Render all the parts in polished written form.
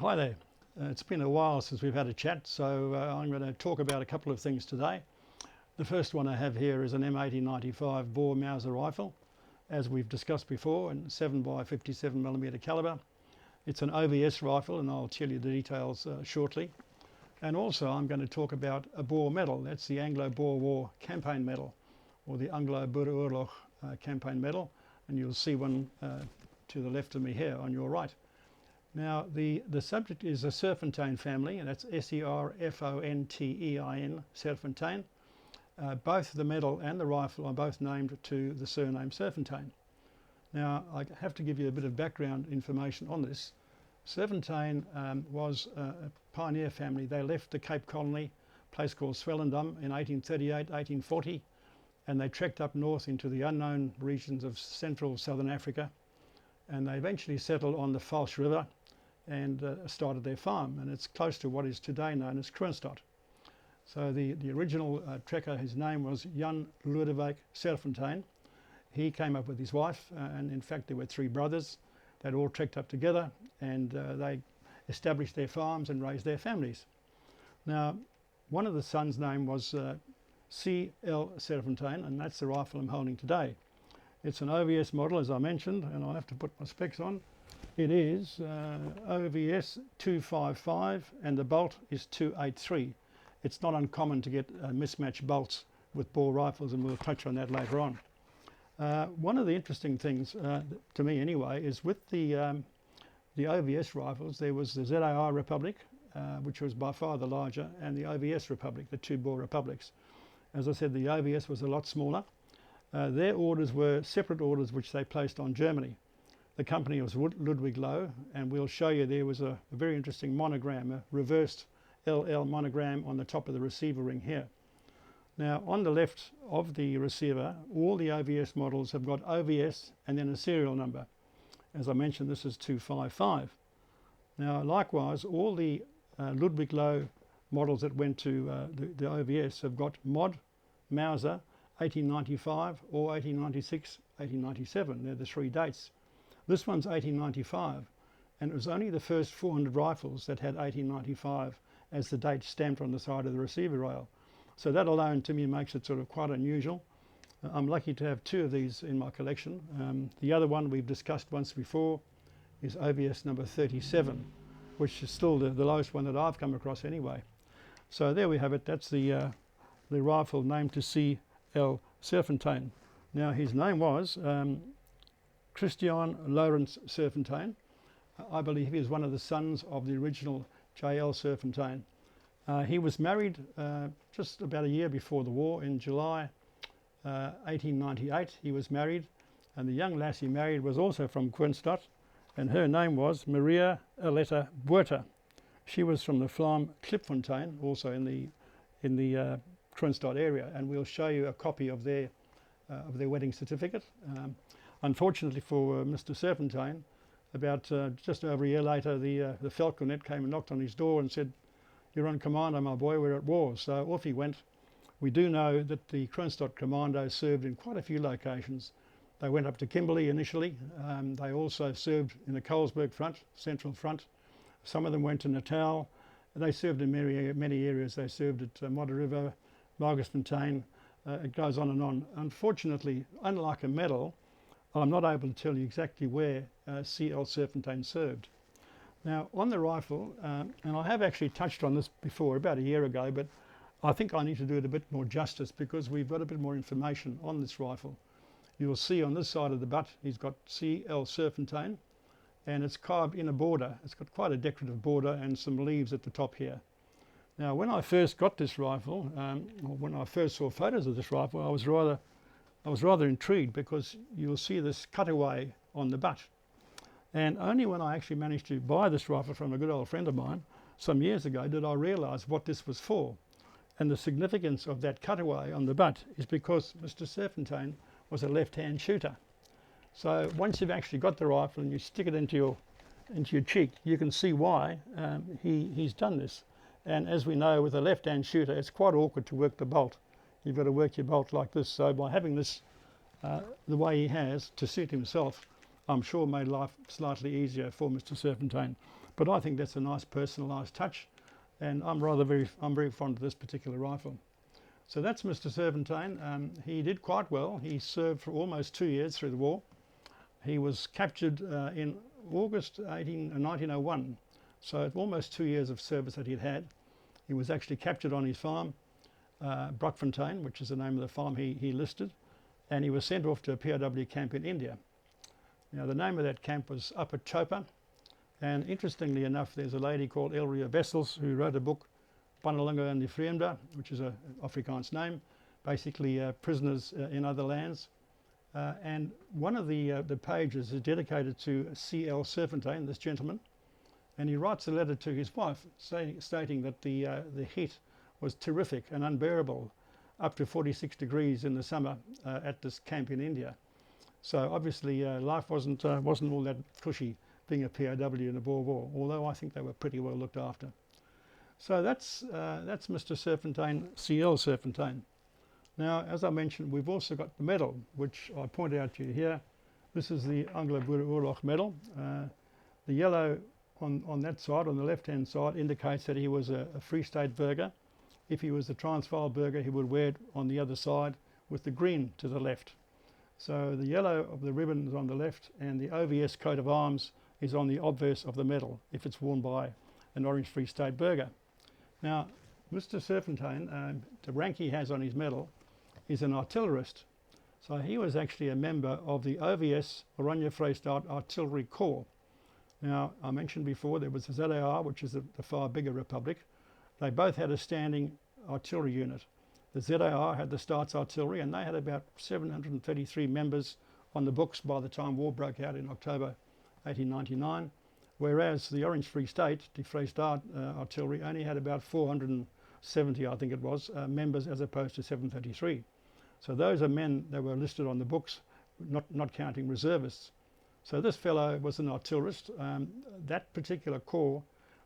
Hi there. It's been a while since we've had a chat, so I'm going to talk about a couple of things today. The first one I have here is an M1895 Boer Mauser rifle, as we've discussed before, in 7x57mm caliber. It's an OVS rifle, and I'll tell you the details shortly. And also I'm going to talk about a Boer medal. That's the Anglo-Boer War Campaign Medal, or the Anglo-Boereoorlog Campaign Medal, and you'll see one to the left of me here on your right. Now the subject is a Serfontein family, and that's S-E-R-F-O-N-T-E-I-N, Serfontein. Both the medal and the rifle are both named to the surname Serfontein. Now I have to give you a bit of background information on this. Serfontein was a pioneer family. They left the Cape Colony, a place called Swellendam, in 1838, 1840, and they trekked up north into the unknown regions of central southern Africa, and they eventually settled on the Falsh River and started their farm, and it's close to what is today known as Kroonstad. So the original trekker, his name was Jan Lodewijk Serfontein. He came up with his wife, and in fact there were three brothers that all trekked up together, and they established their farms and raised their families. Now one of the sons' name was C.L. Serfontein, and that's the rifle I'm holding today. It's an OVS model, as I mentioned, and I'll have to put my specs on. It is OVS 255, and the bolt is 283. It's not uncommon to get mismatched bolts with Boer rifles, and we'll touch on that later on. One of the interesting things, to me anyway, is with the OVS rifles, there was the ZAR Republic, which was by far the larger, and the OVS Republic, the two Boer republics. As I said, the OVS was a lot smaller. Their orders were separate orders which they placed on Germany. The company was Ludwig Loh, and we'll show you there was a very interesting monogram, a reversed LL monogram on the top of the receiver ring here. Now on the left of the receiver, all the OVS models have got OVS and then a serial number. As I mentioned, this is 255. Now likewise, all the Ludwig Loh models that went to the OVS have got Mod Mauser 1895 or 1896, 1897. They're the three dates. This one's 1895, and it was only the first 400 rifles that had 1895 as the date stamped on the side of the receiver rail. So that alone to me makes it sort of quite unusual. I'm lucky to have two of these in my collection. The other one we've discussed once before is OVS number 37, which is still the lowest one that I've come across anyway. So there we have it. That's the rifle named to C.L. Serfontein. Now his name was Christian Lawrence Serfontein. I believe he was one of the sons of the original J.L. Serfontein. He was married just about a year before the war, in July 1898 he was married, and the young lass he married was also from Kroonstad, and her name was Maria Aletta Buerta. She was from the farm Klipfontein, also in the Kroonstad area, and we'll show you a copy of their wedding certificate. Unfortunately for Mr. Serfontein, about just over a year later, the Falconet came and knocked on his door and said, "You're on commando, my boy, we're at war." So off he went. We do know that the Kroonstad Commando served in quite a few locations. They went up to Kimberley initially. They also served in the Colesberg front, Central Front. Some of them went to Natal. They served in many areas. They served at Modderriver, Margaretfontein. It goes on and on. Unfortunately, unlike a medal, I'm not able to tell you exactly where C.L. Serfontein served. Now on the rifle, and I have actually touched on this before about a year ago, but I think I need to do it a bit more justice because we've got a bit more information on this rifle. You'll see on this side of the butt he's got C.L. Serfontein, and it's carved in a border. It's got quite a decorative border and some leaves at the top here. Now when I first got this rifle, or when I first saw photos of this rifle, I was rather intrigued because you'll see this cutaway on the butt. And only when I actually managed to buy this rifle from a good old friend of mine some years ago did I realise what this was for. And the significance of that cutaway on the butt is because Mr. Serfontein was a left-hand shooter. So once you've actually got the rifle and you stick it into your cheek, you can see why he's done this. And as we know, with a left-hand shooter, it's quite awkward to work the bolt. You've got to work your bolt like this. So by having this the way he has to suit himself, I'm sure made life slightly easier for Mr. Serfontein. But I think that's a nice personalised touch, and I'm very fond of this particular rifle. So that's Mr. Serfontein. He did quite well. He served for almost 2 years through the war. He was captured in August 1901, so almost 2 years of service that he'd had. He was actually captured on his farm, Brockfontein, which is the name of the farm he listed, and he was sent off to a POW camp in India. Now the name of that camp was Upper Chopa, and interestingly enough there's a lady called Elria Wessels who wrote a book, Pannelinge and the Vreemde, which is an Afrikaans name, basically prisoners in other lands. And one of the pages is dedicated to C.L. Serfontein, this gentleman, and he writes a letter to his wife stating that the heat was terrific and unbearable, up to 46 degrees in the summer at this camp in India. So obviously life wasn't all that cushy being a POW in the Boer War, although I think they were pretty well looked after. So that's Mr. Serfontein, C.L. Serfontein. Now, as I mentioned, we've also got the medal, which I point out to you here. This is the Anglo-Boer medal. The yellow on that side, on the left-hand side, indicates that he was a Free State burgher. If he was a Transvaal burgher, he would wear it on the other side with the green to the left. So the yellow of the ribbon is on the left, and the OVS coat of arms is on the obverse of the medal if it's worn by an Orange Free State burgher. Now, Mr. Serfontein, the rank he has on his medal is an artillerist. So he was actually a member of the OVS Oranje Vrystaat Artillery Corps. Now, I mentioned before there was the ZAR, which is the far bigger republic. They both had a standing artillery unit. The ZAR had the Staats Artillery, and they had about 733 members on the books by the time war broke out in October 1899, whereas the Orange Free State, the Vrystaat Artillery, only had about 470, I think it was, members as opposed to 733. So those are men that were listed on the books, not counting reservists. So this fellow was an artillerist. That particular corps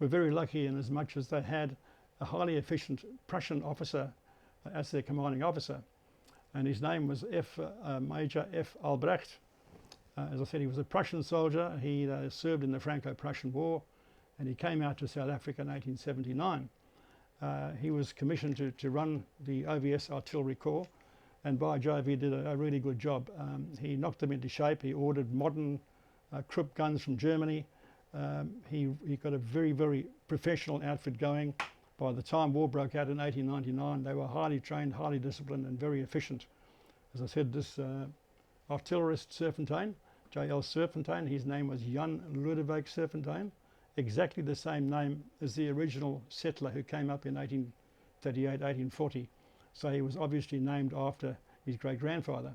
were very lucky in as much as they had a highly efficient Prussian officer as their commanding officer, and his name was Major F. Albrecht. As I said, he was a Prussian soldier. He served in the Franco-Prussian War, and he came out to South Africa in 1879. He was commissioned to run the OVS Artillery Corps, and by Jove, he did a really good job. He knocked them into shape. He ordered modern Krupp guns from Germany. He got a very, very professional outfit going. By the time war broke out in 1899, they were highly trained, highly disciplined, and very efficient. As I said, this artillerist Serfontein, J.L. Serfontein, his name was Jan Lodewijk Serfontein, exactly the same name as the original settler who came up in 1838, 1840. So he was obviously named after his great-grandfather.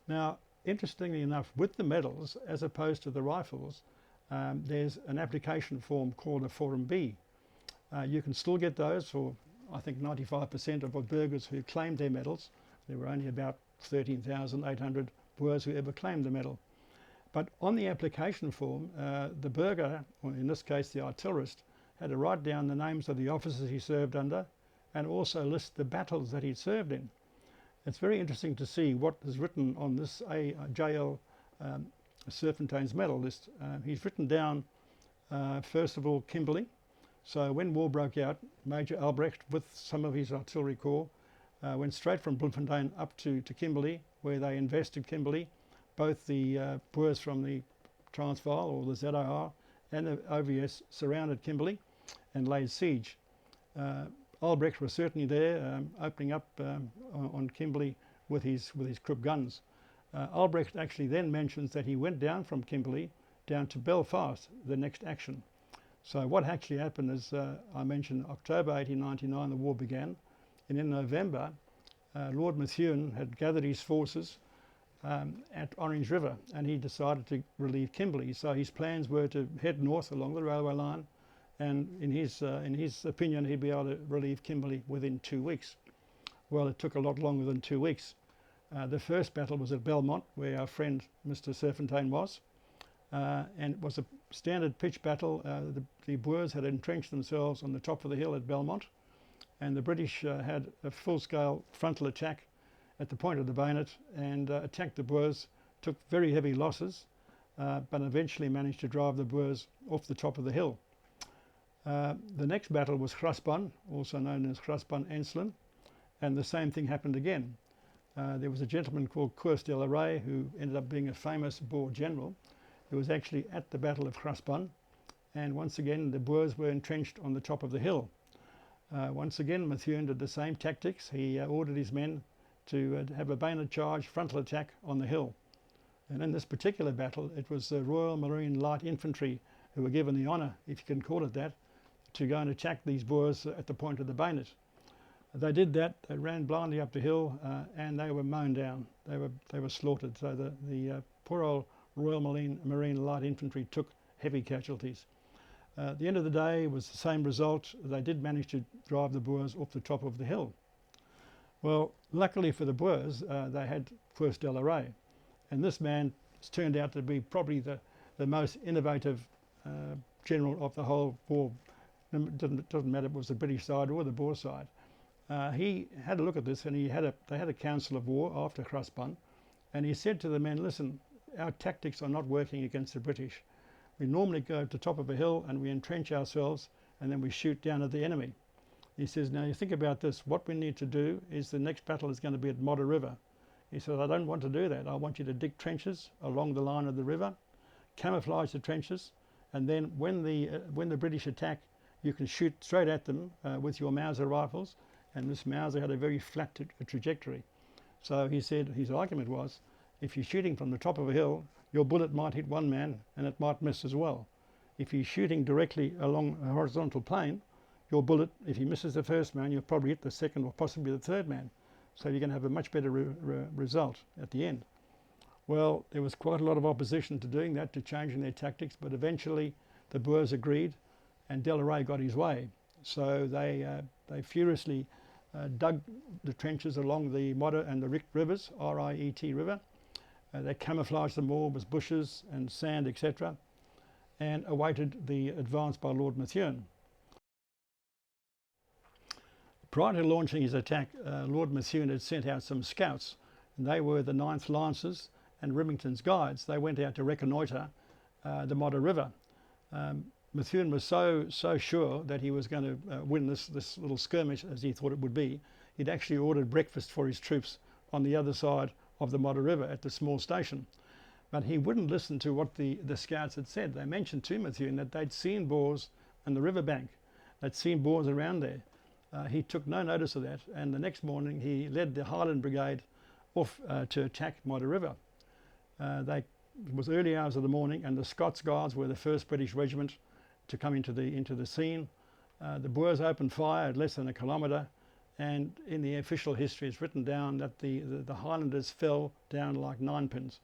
Now, interestingly enough, with the medals, as opposed to the rifles, there's an application form called a Form B. You can still get those for, I think, 95% of the burghers who claimed their medals. There were only about 13,800 Boers who ever claimed the medal. But on the application form, the burgher, or in this case the artillerist, had to write down the names of the officers he served under and also list the battles that he served in. It's very interesting to see what is written on this J.L. Serfontein's medal list. He's written down, first of all, Kimberley. So when war broke out, Major Albrecht, with some of his artillery corps, went straight from Bloemfontein up to Kimberley, where they invested Kimberley. Both the Boers from the Transvaal, or the ZAR, and the OVS surrounded Kimberley and laid siege. Albrecht was certainly there, opening up on Kimberley with his Krupp guns. Albrecht actually then mentions that he went down from Kimberley down to Belfast, the next action. So what actually happened is, I mentioned October 1899 the war began, and in November Lord Methuen had gathered his forces at Orange River, and he decided to relieve Kimberley. So his plans were to head north along the railway line, and in his opinion he'd be able to relieve Kimberley within 2 weeks. Well, it took a lot longer than 2 weeks. The first battle was at Belmont, where our friend Mr. Serfontein was, and it was a standard pitch battle. The Boers had entrenched themselves on the top of the hill at Belmont, and the British had a full-scale frontal attack at the point of the bayonet and attacked the Boers, took very heavy losses, but eventually managed to drive the Boers off the top of the hill. The next battle was Graspan, also known as Graspan-Enslen, and the same thing happened again. There was a gentleman called Koos de la Rey who ended up being a famous Boer general who was actually at the Battle of Graspan, and once again the Boers were entrenched on the top of the hill. Once again Methuen did the same tactics. He ordered his men to have a bayonet charge, frontal attack on the hill. And in this particular battle it was the Royal Marine Light Infantry who were given the honour, if you can call it that, to go and attack these Boers at the point of the bayonet. They did that. They ran blindly up the hill and they were mown down. They were slaughtered. So the poor old Royal Marine Light Infantry took heavy casualties. At the end of the day it was the same result. They did manage to drive the Boers off the top of the hill. Well, luckily for the Boers, they had Koos de la Rey, and this man turned out to be probably the most innovative general of the whole war. It doesn't matter if it was the British side or the Boer side. He had a look at this, and they had a council of war after Graspan, and he said to the men, listen, our tactics are not working against the British. We normally go to the top of a hill and we entrench ourselves and then we shoot down at the enemy. He says, now you think about this, what we need to do is the next battle is going to be at Modder River. He said, I don't want to do that. I want you to dig trenches along the line of the river, camouflage the trenches, and then when the British attack, you can shoot straight at them with your Mauser rifles. And this Mauser had a very flat trajectory. So he said, his argument was, if you're shooting from the top of a hill, your bullet might hit one man and it might miss as well. If you're shooting directly along a horizontal plane, your bullet, if he misses the first man, you'll probably hit the second or possibly the third man. So you're going to have a much better result at the end. Well, there was quite a lot of opposition to doing that, to changing their tactics, but eventually the Boers agreed and de la Rey got his way. So they furiously dug the trenches along the Modder and the Riet rivers, R-I-E-T river. They camouflaged them all with bushes and sand, etc., and awaited the advance by Lord Methuen. Prior to launching his attack, Lord Methuen had sent out some scouts, and they were the 9th Lancers and Remington's guides. They went out to reconnoitre the Modder River. Methuen was so sure that he was going to win this little skirmish, as he thought it would be. He'd actually ordered breakfast for his troops on the other side of the Modder River at the small station. But he wouldn't listen to what the scouts had said. They mentioned to Methuen that they'd seen Boers on the riverbank. They'd seen Boers around there. He took no notice of that, and the next morning he led the Highland Brigade off to attack Modder River. It was early hours of the morning, and the Scots Guards were the first British regiment to come into the scene. The Boers opened fire at less than a kilometre, and in the official history it's written down that the Highlanders fell down like ninepins.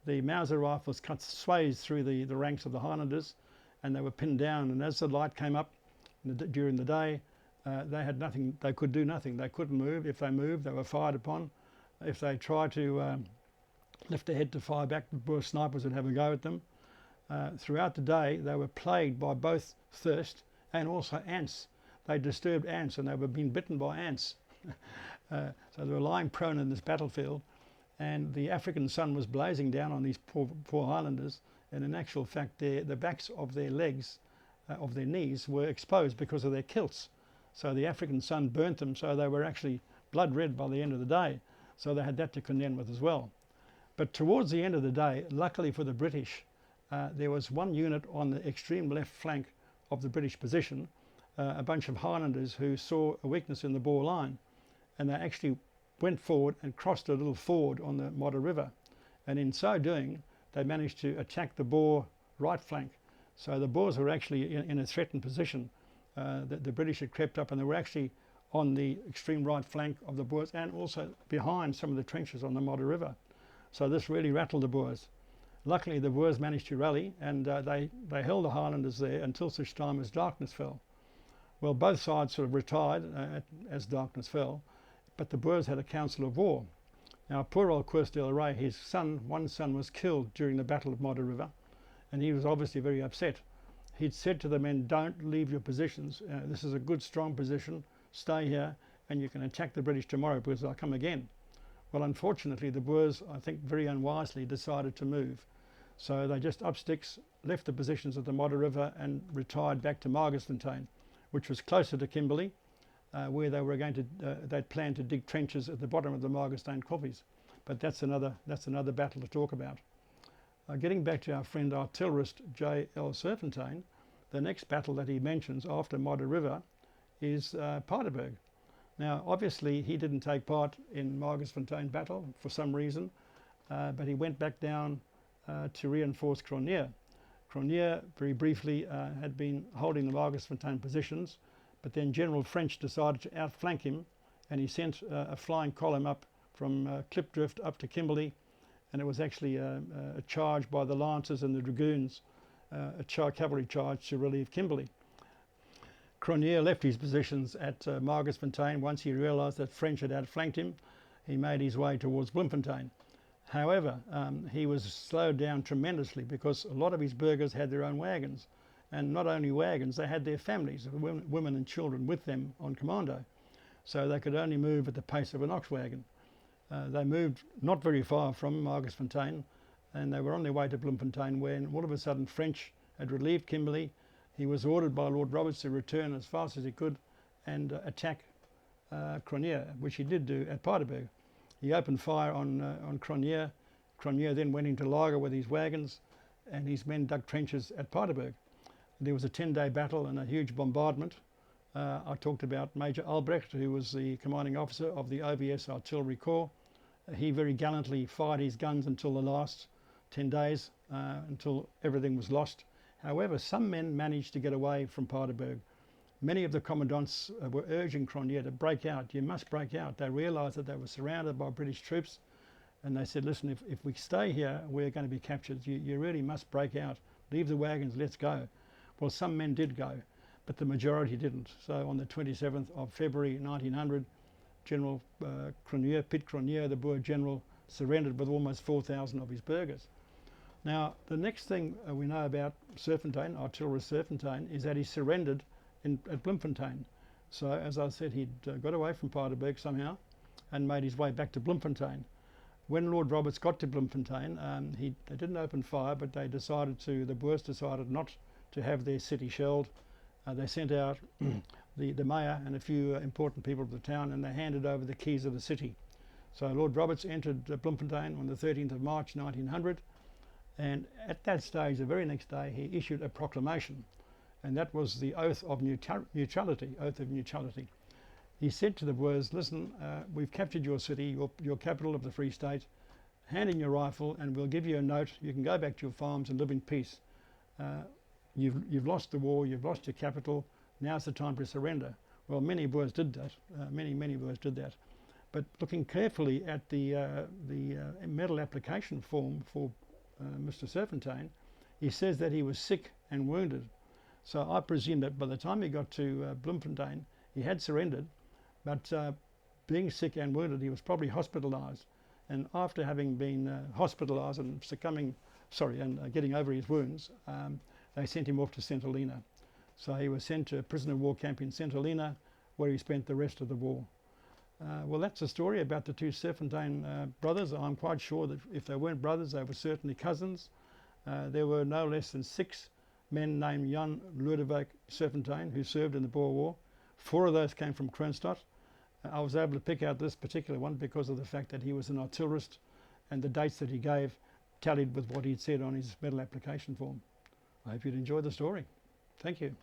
The Mauser rifles cut swathes through the ranks of the Highlanders, and they were pinned down, and as the light came up during the day, they had nothing. They could do nothing. They couldn't move. If they moved, they were fired upon. If they tried to lift their head to fire back, the Boer snipers would have a go at them. Throughout the day they were plagued by both thirst and also ants. They disturbed ants, and they were being bitten by ants. So they were lying prone in this battlefield, and the African sun was blazing down on these poor Highlanders, and in actual fact the backs of their legs, of their knees, were exposed because of their kilts. So the African sun burnt them, so they were actually blood red by the end of the day. So they had that to contend with as well. But towards the end of the day, luckily for the British, there was one unit on the extreme left flank of the British position, a bunch of Highlanders who saw a weakness in the Boer line, and they actually went forward and crossed a little ford on the Modder River, and in so doing they managed to attack the Boer right flank. So the Boers were actually in a threatened position. The British had crept up, and they were actually on the extreme right flank of the Boers and also behind some of the trenches on the Modder River. So this really rattled the Boers. Luckily the Boers managed to rally, and they held the Highlanders there until such time as darkness fell. Well, both sides sort of retired as darkness fell, but the Boers had a council of war. Now poor old Koos de la Rey, his son, one son, was killed during the Battle of Modder River, and he was obviously very upset. He'd said to the men, don't leave your positions. This is a good strong position. Stay here and you can attack the British tomorrow because they'll come again. Well, unfortunately the Boers, I think very unwisely, decided to move. So they just up sticks left the positions at the Modder River and retired back to Margersfontein, which was closer to Kimberley, where they were going to, they'd planned to dig trenches at the bottom of the Margersfontein koppies. But that's another battle to talk about. Getting back to our friend artillerist J.L. Serfontein, the next battle that he mentions after Modder River is Paardeberg. Now, obviously, he didn't take part in Margersfontein battle for some reason, but he went back down to reinforce Cronje. Cronje, very briefly, had been holding the Margersfontein positions, but then General French decided to outflank him, and he sent a flying column up from Klipdrift up to Kimberley, and it was actually a charge by the Lancers and the Dragoons, a cavalry charge to relieve Kimberley. Cronje left his positions at Margersfontein. Once he realised that French had outflanked him, he made his way towards Bloemfontein. However, he was slowed down tremendously because a lot of his burghers had their own wagons, and not only wagons, they had their families, women and children with them on commando, so they could only move at the pace of an ox wagon. They moved not very far from Margersfontein, and they were on their way to Bloemfontein when all of a sudden French had relieved Kimberley. He was ordered by Lord Roberts to return as fast as he could and attack Cronje, which he did do at Paardeberg. He opened fire on Cronje. Cronje then went into Lager with his wagons, and his men dug trenches at Paardeberg. There was a 10-day battle and a huge bombardment. I talked about Major Albrecht, who was the commanding officer of the OVS Artillery Corps. He very gallantly fired his guns until the last 10 days, until everything was lost. However, some men managed to get away from Paardeberg. Many of the commandants were urging Cronje to break out. You must break out. They realised that they were surrounded by British troops, and they said, listen, if we stay here, we're going to be captured. You really must break out. Leave the wagons, let's go. Well, some men did go, but the majority didn't. So on the 27th of February 1900, General Piet Cronje, the Boer general, surrendered with almost 4,000 of his burghers. Now, the next thing we know about Serfontein, artillerist Serfontein, is that he surrendered at Bloemfontein. So, as I said, he'd got away from Paardeberg somehow and made his way back to Bloemfontein. When Lord Roberts got to Bloemfontein, they didn't open fire, but the Boers decided not to have their city shelled. They sent out the mayor and a few important people of the town, and they handed over the keys of the city. So Lord Roberts entered Bloemfontein on the 13th of March 1900, and at that stage, the very next day, he issued a proclamation, and that was the oath of neutrality. He said to the Boers, listen, we've captured your city, your capital of the Free State, hand in your rifle and we'll give you a note. You can go back to your farms and live in peace. You've lost the war, you've lost your capital, now's the time to surrender. Well, many Boers did that, many Boers did that. But looking carefully at the medal application form for Mr. Serfontein, he says that he was sick and wounded. So I presume that by the time he got to Bloemfontein, he had surrendered, but being sick and wounded, he was probably hospitalised. And after having been hospitalised and getting over his wounds, they sent him off to St Helena. So he was sent to a prisoner of war camp in St Helena, where he spent the rest of the war. Well, that's a story about the two Serfontein brothers. I'm quite sure that if they weren't brothers, they were certainly cousins. There were no less than 6 men named Jan Lodewijk Serfontein who served in the Boer War. 4 of those came from Kroonstad. I was able to pick out this particular one because of the fact that he was an artillerist, and the dates that he gave tallied with what he'd said on his medal application form. I hope you'd enjoy the story. Thank you.